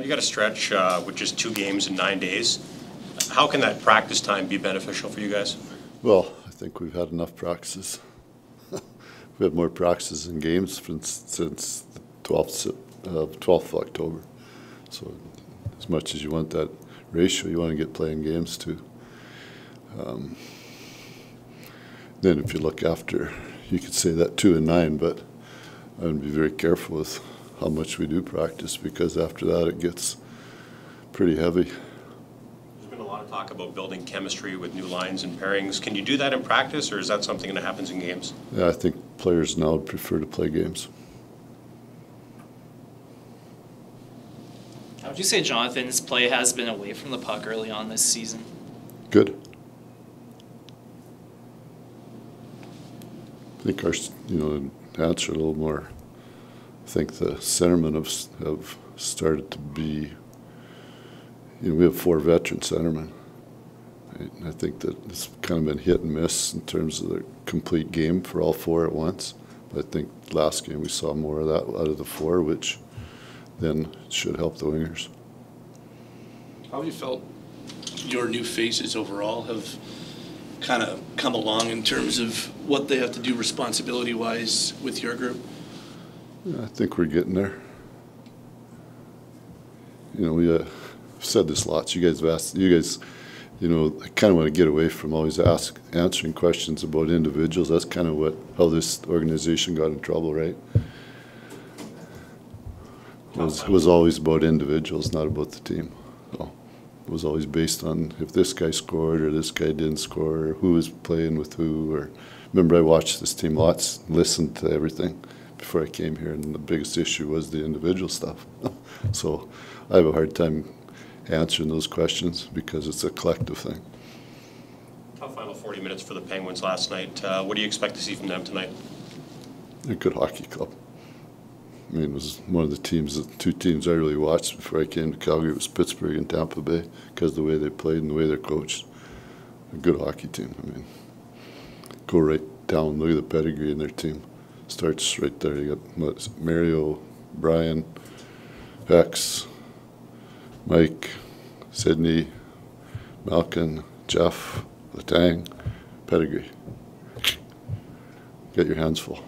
You got a stretch with just 2 games in 9 days. How can that practice time be beneficial for you guys? Well, I think we've had enough practices. We had more practices and games since the 12th of October. So as much as you want that ratio, you want to get playing games too. Then if you look after, you could say that 2 and 9, but I would be very careful with how much we do practice, because after that it gets pretty heavy. There's been a lot of talk about building chemistry with new lines and pairings. Can you do that in practice, or is that something that happens in games? Yeah, I think players now would prefer to play games. How would you say Jonathan's play has been away from the puck early on this season? Good. I think our, to answer a little more, I think the centermen have started to be, we have 4 veteran centermen. Right? And I think that it's kind of been hit and miss in terms of the complete game for all 4 at once. But I think last game we saw more of that out of the 4, which then should help the wingers. How have you felt your new faces overall have kind of come along in terms of what they have to do responsibility-wise with your group? Yeah, I think we're getting there. We said this lots. You guys have asked. I kind of want to get away from always answering questions about individuals. That's kind of how this organization got in trouble, right? It was always about individuals, not about the team. So it was always based on if this guy scored or this guy didn't score, or who was playing with who. Or remember, I watched this team lots, listened to everything before I came here, and the biggest issue was the individual stuff. So I have a hard time answering those questions because it's a collective thing. Tough final 40 minutes for the Penguins last night. What do you expect to see from them tonight? They're a good hockey club. I mean, it was one of the 2 teams I really watched before I came to Calgary. It was Pittsburgh and Tampa Bay, because of the way they played and the way they're coached. A good hockey team. I mean, go right down, look at the pedigree in their team. Starts right there. You got Mario, Brian, Hex, Mike, Sidney, Malkin, Jeff, Letang, pedigree. Get your hands full.